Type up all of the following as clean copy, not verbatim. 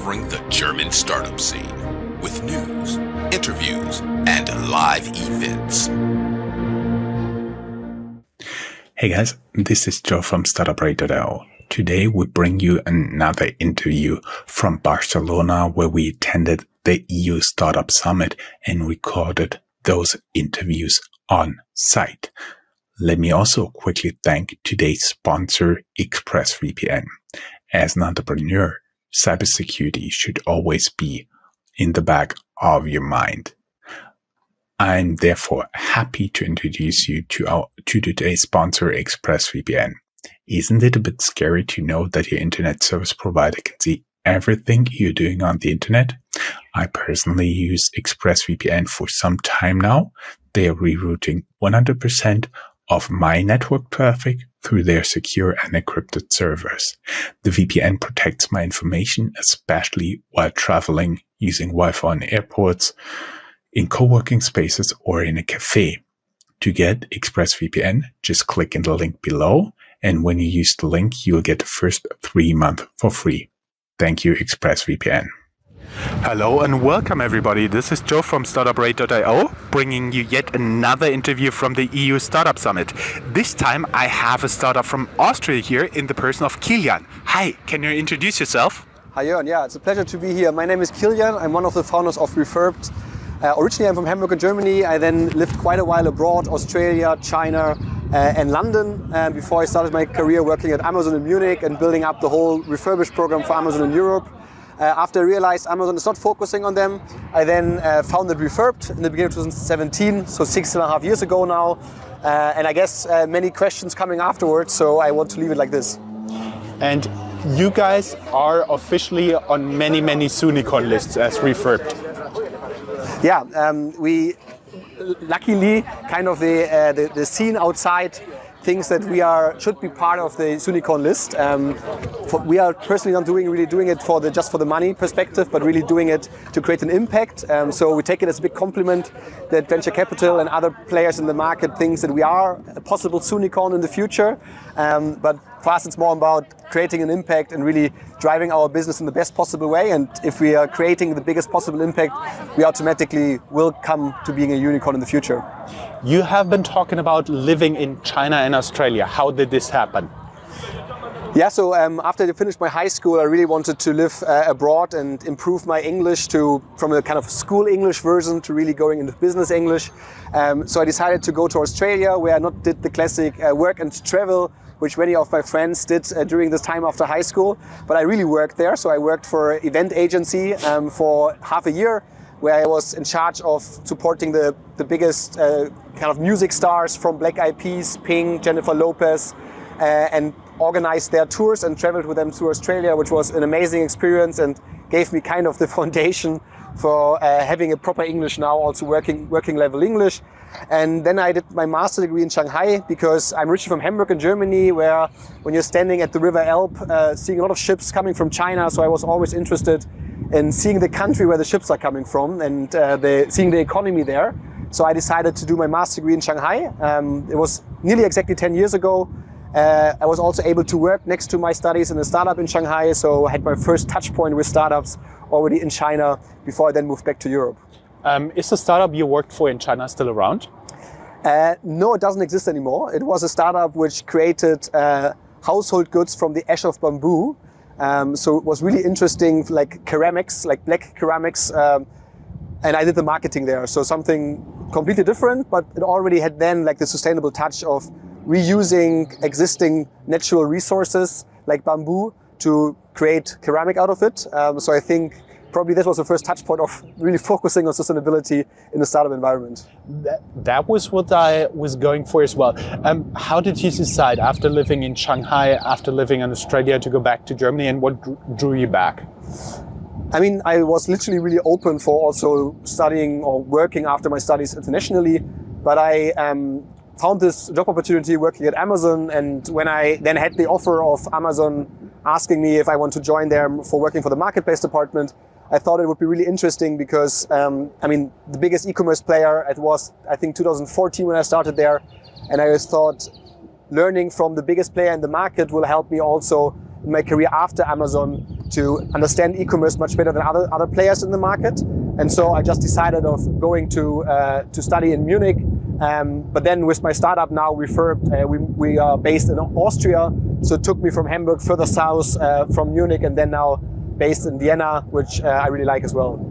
covering the German startup scene with news, interviews, and live events. Hey guys, this is Joe from Startuprad.io. Today we bring you another interview from Barcelona, where we attended the EU Startup Summit and recorded those interviews on site. Let me also quickly thank today's sponsor, ExpressVPN. As an entrepreneur, cybersecurity should always be in the back of your mind. I'm therefore happy to introduce you to today's sponsor, ExpressVPN. Isn't it a bit scary to know that your internet service provider can see everything you're doing on the internet? I personally use ExpressVPN for some time now. They are rerouting 100% of my network traffic through their secure and encrypted servers. The VPN protects my information, especially while traveling, using Wi-Fi in airports, in co-working spaces, or in a cafe. To get ExpressVPN, just click in the link below, and when you use the link, you'll get the first 3 months for free. Thank you, ExpressVPN. Hello and welcome everybody. This is Joe from Startuprad.io, bringing you yet another interview from the EU Startup Summit. This time I have a startup from Austria here in the person of Kilian. Hi, can you introduce yourself? Hi Jörn, yeah, it's a pleasure to be here. My name is Kilian. I'm one of the founders of Refurbed. Originally I'm from Hamburg in Germany. I then lived quite a while abroad, Australia, China and London, before I started my career working at Amazon in Munich and building up the whole refurbished program for Amazon in Europe. After I realized Amazon is not focusing on them, I then founded Refurbed in the beginning of 2017, so 6.5 years ago now. And I guess many questions coming afterwards, so I want to leave it like this. And you guys are officially on many Unicron lists as Refurbed. Yeah, we luckily kind of the scene outside thinks that we should be part of the Unicron list. We are personally not really doing it just for the money perspective, but really doing it to create an impact. So we take it as a big compliment that venture capital and other players in the market thinks that we are a possible Unicron in the future. But for us, it's more about creating an impact and really driving our business in the best possible way. And if we are creating the biggest possible impact, we automatically will come to being a unicorn in the future. You have been talking about living in China and Australia. How did this happen? Yeah, so after I finished my high school, I really wanted to live abroad and improve my English from a kind of school English version to really going into business English. So I decided to go to Australia, where I not did the classic work and travel, which many of my friends did during this time after high school. But I really worked there. So I worked for an event agency for half a year, where I was in charge of supporting the biggest kind of music stars from Black Eyed Peas, Pink, Jennifer Lopez, and organized their tours and traveled with them to Australia, which was an amazing experience and gave me kind of the foundation for having a proper English now, also working level English. And then I did my master degree in Shanghai, because I'm originally from Hamburg in Germany, where when you're standing at the River Elbe, seeing a lot of ships coming from China, so I was always interested in seeing the country where the ships are coming from and seeing the economy there. So I decided to do my master degree in Shanghai. It was nearly exactly 10 years ago. I was also able to work next to my studies in a startup in Shanghai, so I had my first touch point with startups already in China before I then moved back to Europe. Is the startup you worked for in China still around? No, it doesn't exist anymore. It was a startup which created household goods from the ash of bamboo. So it was really interesting, like ceramics, like black ceramics, and I did the marketing there. So something completely different, but it already had then like the sustainable touch of reusing existing natural resources like bamboo to create ceramic out of it. So I think probably this was the first touch point of really focusing on sustainability in the startup environment. That was what I was going for as well. How did you decide after living in Shanghai, after living in Australia, to go back to Germany, and what drew you back? I mean, I was literally really open for also studying or working after my studies internationally, but I found this job opportunity working at Amazon, and when I then had the offer of Amazon asking me if I want to join them for working for the marketplace department, I thought it would be really interesting because, I mean, the biggest e-commerce player, it was, I think, 2014 when I started there. And I just thought learning from the biggest player in the market will help me also in my career after Amazon to understand e-commerce much better than other players in the market. And so I just decided of going to study in Munich. But then with my startup now, Refurbed, we are based in Austria. So it took me from Hamburg further south from Munich, and then now based in Vienna, which I really like as well.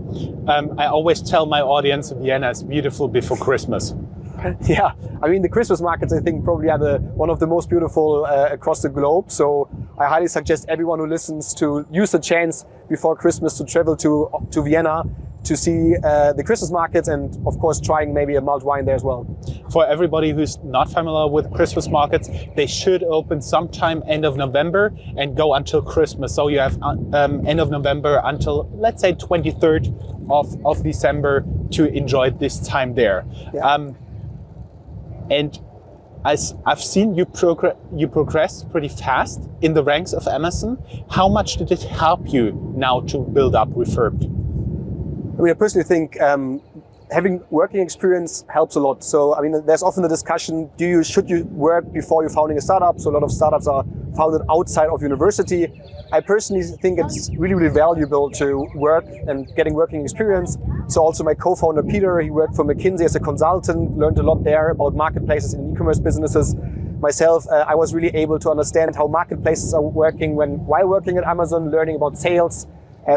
I always tell my audience Vienna is beautiful before Christmas. Yeah, I mean the Christmas markets I think probably are one of the most beautiful across the globe. So I highly suggest everyone who listens to use the chance before Christmas to travel to Vienna to see the Christmas markets, and of course trying maybe a mulled wine there as well. For everybody who's not familiar with Christmas markets, they should open sometime end of November and go until Christmas. So you have end of November until, let's say, 23rd of December to enjoy this time there. Yeah. And I've seen you progress pretty fast in the ranks of Amazon. How much did it help you now to build up Refurbed? I mean, I personally think having working experience helps a lot. So, I mean, there's often a discussion, should you work before you're founding a startup? So a lot of startups are founded outside of university. I personally think it's really, really valuable to work and getting working experience. So also my co-founder, Peter, he worked for McKinsey as a consultant, learned a lot there about marketplaces and e-commerce businesses. Myself, I was really able to understand how marketplaces are working while working at Amazon, learning about sales,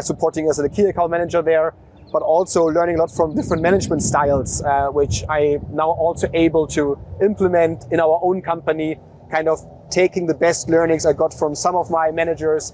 supporting as a key account manager there, but also learning a lot from different management styles, which I now also able to implement in our own company, kind of taking the best learnings I got from some of my managers,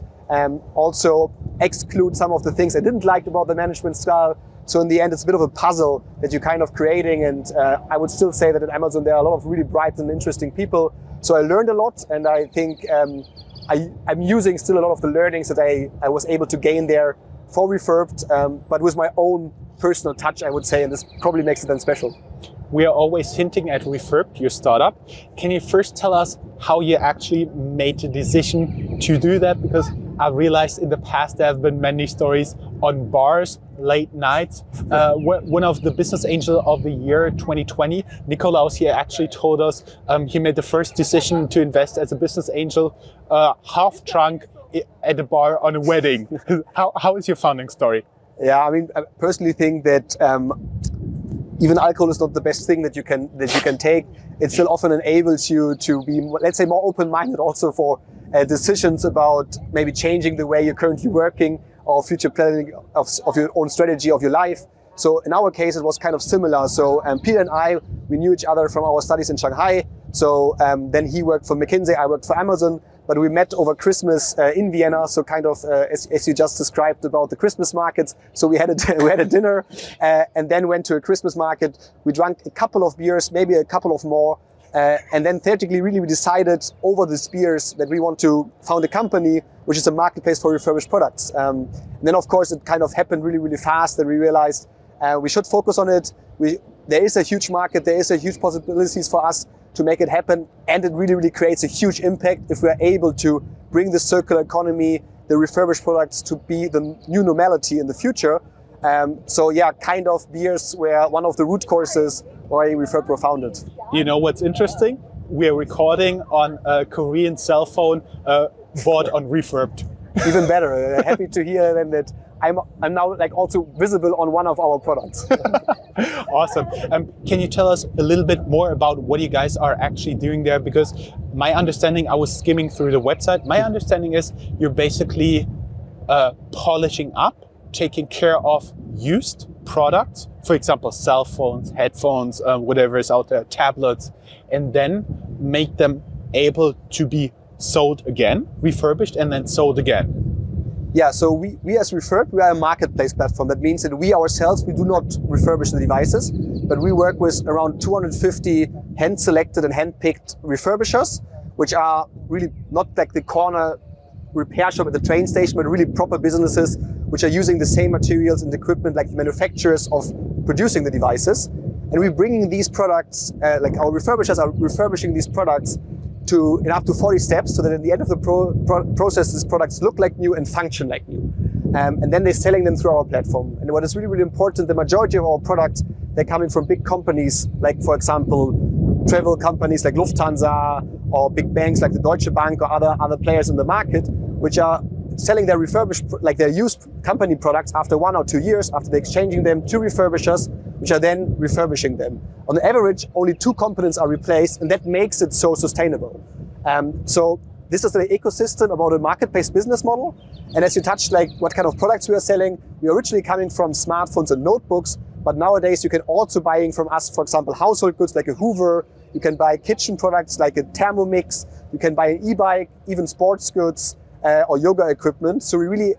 also exclude some of the things I didn't like about the management style. So in the end, it's a bit of a puzzle that you're kind of creating. And I would still say that at Amazon, there are a lot of really bright and interesting people. So I learned a lot, and I think I'm using still a lot of the learnings that I was able to gain there for Refurbed, but with my own personal touch, I would say, and this probably makes it then special. We are always hinting at Refurbed, your startup. Can you first tell us how you actually made the decision to do that? Because I realized in the past there have been many stories on bars, late nights. One of the business angel of the year 2020, Nikolaus here, actually told us he made the first decision to invest as a business angel, half drunk at a bar on a wedding. How is your founding story? Yeah, I mean, I personally think that even alcohol is not the best thing that you can take. It still often enables you to be, let's say, more open-minded also for decisions about maybe changing the way you're currently working or future planning of your own strategy of your life. So in our case, it was kind of similar. So Peter and I, we knew each other from our studies in Shanghai. So then he worked for McKinsey, I worked for Amazon. But we met over Christmas in Vienna, so kind of as you just described about the Christmas markets. So we had a dinner and then went to a Christmas market. We drank a couple of beers, maybe a couple of more, and then theoretically, really, we decided over these beers that we want to found a company which is a marketplace for refurbished products. And then, of course, it kind of happened really, really fast that we realized we should focus on it. There is a huge market, there is a huge possibilities for us to make it happen, and it really, really creates a huge impact if we are able to bring the circular economy, the refurbished products to be the new normality in the future. So yeah, kind of beers were one of the root causes why Refurbed were founded. You know what's interesting? We are recording on a Korean cell phone bought on Refurbed. Even better. Happy to hear then that I'm now like also visible on one of our products. Awesome. Can you tell us a little bit more about what you guys are actually doing there? Because my understanding, I was skimming through the website. My understanding is you're basically polishing up, taking care of used products, for example, cell phones, headphones, whatever is out there, tablets, and then make them able to be sold again, refurbished, and then sold again. Yeah, so we as Refurbed, we are a marketplace platform. That means that we ourselves, we do not refurbish the devices, but we work with around 250 hand-selected and hand-picked refurbishers, which are really not like the corner repair shop at the train station, but really proper businesses which are using the same materials and equipment like the manufacturers of producing the devices. And we're bringing these products, like our refurbishers are refurbishing these products in up to 40 steps, so that at the end of the process, these products look like new and function like new. And then they're selling them through our platform. And what is really, really important, the majority of our products, they're coming from big companies, like, for example, travel companies like Lufthansa, or big banks like the Deutsche Bank or other players in the market, which are selling their refurbished, like their used company products after 1 or 2 years, after they're exchanging them to refurbishers, which are then refurbishing them. On average, only 2 components are replaced, and that makes it so sustainable. So this is the ecosystem about a marketplace business model. And as you touched, like what kind of products we are selling, we are originally coming from smartphones and notebooks, but nowadays you can also buying from us, for example, household goods like a Hoover, you can buy kitchen products like a Thermomix, you can buy an e-bike, even sports goods or yoga equipment. So we really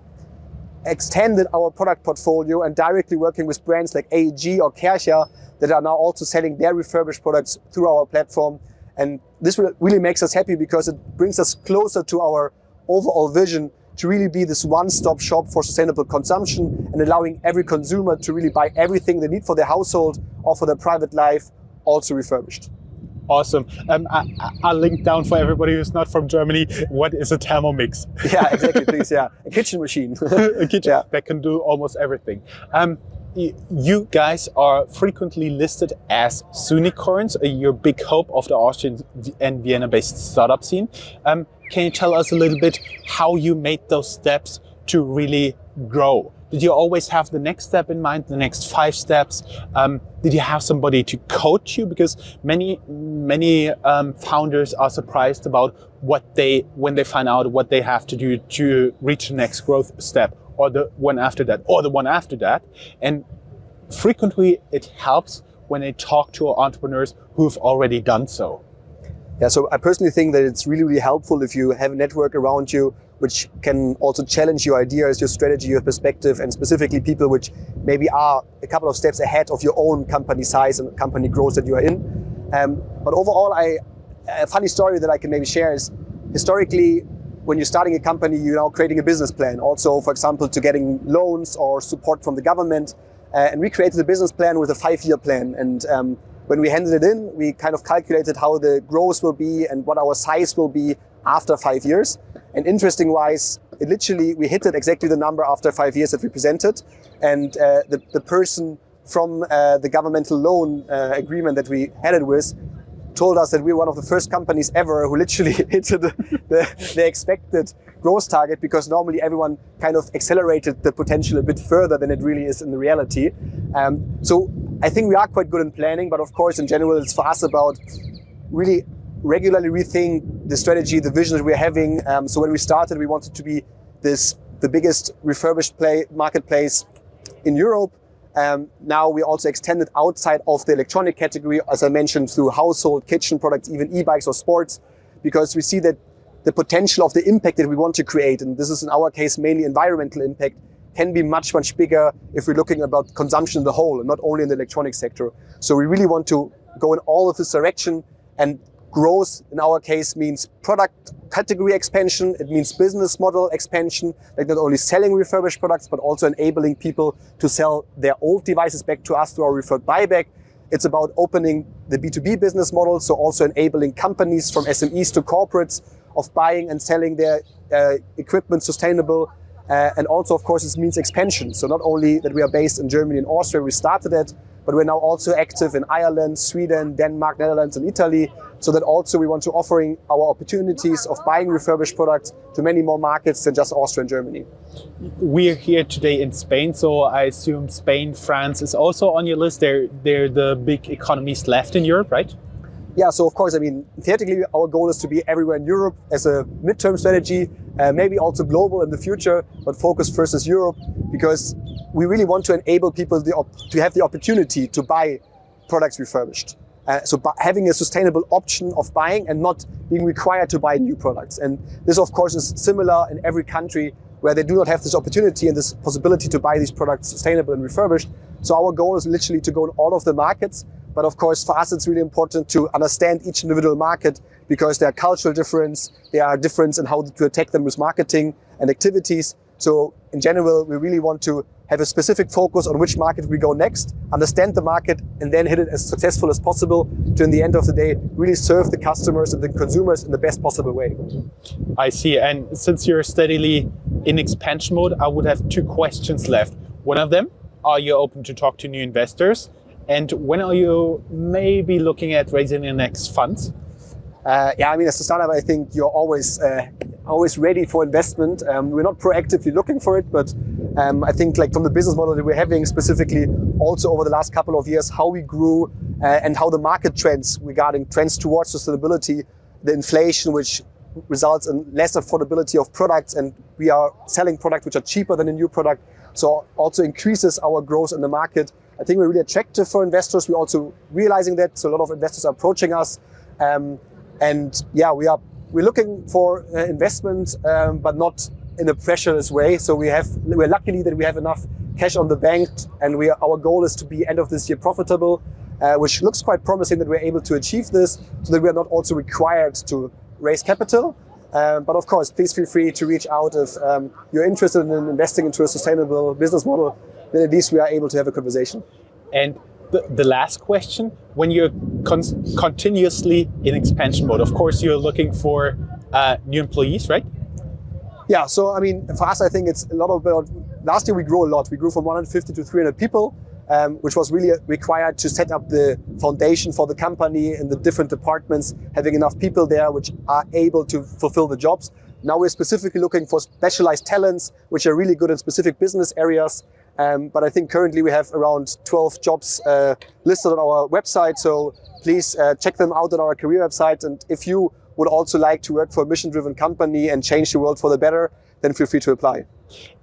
extended our product portfolio and directly working with brands like AEG or Kärcher that are now also selling their refurbished products through our platform. And this really makes us happy because it brings us closer to our overall vision to really be this one-stop shop for sustainable consumption and allowing every consumer to really buy everything they need for their household or for their private life, also refurbished. Awesome. I'll link down for everybody who's not from Germany. What is a Thermomix? Yeah, exactly, please. Yeah, a kitchen machine. A kitchen that can do almost everything. You guys are frequently listed as unicorns. You're a big hope of the Austrian and Vienna-based startup scene. Can you tell us a little bit how you made those steps to really grow? Did you always have the next step in mind, the next 5 steps? Did you have somebody to coach you? Because many founders are surprised about when they find out what they have to do to reach the next growth step, or the one after that, or the one after that. And frequently it helps when they talk to entrepreneurs who've already done so. Yeah, so I personally think that it's really, really helpful if you have a network around you which can also challenge your ideas, your strategy, your perspective, and specifically people which maybe are a couple of steps ahead of your own company size and company growth that you are in. But overall, a funny story that I can maybe share is historically, when you're starting a company, you're now creating a business plan. Also, for example, to getting loans or support from the government. And we created a business plan with a 5-year plan. And when we handed it in, we kind of calculated how the growth will be and what our size will be after 5 years. And interesting wise, we hit it exactly the number after 5 years that we presented. And the person from the governmental loan agreement that we had it with told us that we were one of the first companies ever who literally hit the expected growth target, because normally everyone kind of accelerated the potential a bit further than it really is in the reality. So I think we are quite good in planning, but of course in general it's for us about really regularly rethink the strategy, the vision that we're having. So when we started, we wanted to be the biggest refurbished marketplace in Europe. Now we also extended outside of the electronic category, as I mentioned, through household, kitchen products, even e-bikes or sports, because we see that the potential of the impact that we want to create, and this is in our case mainly environmental impact, can be much, much bigger if we're looking about consumption in the whole and not only in the electronic sector. So we really want to go in all of this direction, and growth in our case means product category expansion. It means business model expansion, like not only selling refurbished products, but also enabling people to sell their old devices back to us through our referred buyback. It's about opening the B2B business model, so also enabling companies from SMEs to corporates of buying and selling their equipment sustainable. And also, of course, this means expansion. So not only that we are based in Germany and Austria, we started it, but we're now also active in Ireland, Sweden, Denmark, Netherlands, and Italy. So that also we want to offering our opportunities of buying refurbished products to many more markets than just Austria and Germany. We're here today in Spain, so I assume Spain, France is also on your list. They're the big economies left in Europe, right? Yeah, so of course, I mean, theoretically, our goal is to be everywhere in Europe as a midterm strategy, maybe also global in the future, but focus first is Europe, because we really want to enable people to have the opportunity to buy products refurbished. So having a sustainable option of buying and not being required to buy new products. And this, of course, is similar in every country where they do not have this opportunity and this possibility to buy these products sustainable and refurbished. So our goal is literally to go in all of the markets. But of course, for us, it's really important to understand each individual market, because there are cultural difference, there are difference in how to attack them with marketing and activities. So in general, we really want to have a specific focus on which market we go next, understand the market, and then hit it as successful as possible to, in the end of the day, really serve the customers and the consumers in the best possible way. I see. And since you're steadily in expansion mode, I would have 2 questions left. One of them, are you open to talk to new investors? And when are you maybe looking at raising the next funds? Yeah, I mean, as a startup, I think you're always always ready for investment. We're not proactively looking for it, but I think like from the business model that we're having specifically also over the last couple of years, how we grew and how the market trends regarding trends towards sustainability, the inflation, which results in less affordability of products, and we are selling products which are cheaper than a new product. So also increases our growth in the market. I think we're really attractive for investors. We're also realizing that, so a lot of investors are approaching us. And yeah, we're looking for investment, but not in a pressureless way. So we're lucky that we have enough cash on the bank, and our goal is to be end of this year profitable, which looks quite promising that we're able to achieve this, so that we are not also required to raise capital. But of course, please feel free to reach out if you're interested in investing into a sustainable business model. Then at least we are able to have a conversation. And the last question, when you're continuously in expansion mode, of course, you're looking for new employees, right? Yeah, so I mean, for us, I think it's a lot about, last year we grew a lot. We grew from 150 to 300 people, which was really required to set up the foundation for the company in the different departments, having enough people there which are able to fulfill the jobs. Now we're specifically looking for specialized talents, which are really good in specific business areas. But I think currently we have around 12 jobs listed on our website. So please check them out on our career website. And if you would also like to work for a mission-driven company and change the world for the better, then feel free to apply.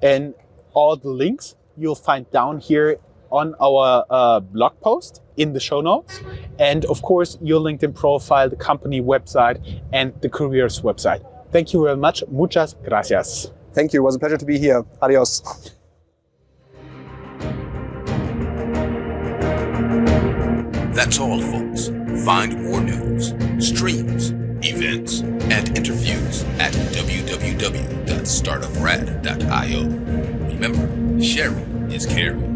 And all the links you'll find down here on our blog post in the show notes. And of course, your LinkedIn profile, the company website, and the careers website. Thank you very much. Muchas gracias. Thank you. It was a pleasure to be here. Adios. That's all, folks. Find more news, streams, events, and interviews at www.startuprad.io. Remember, sharing is caring.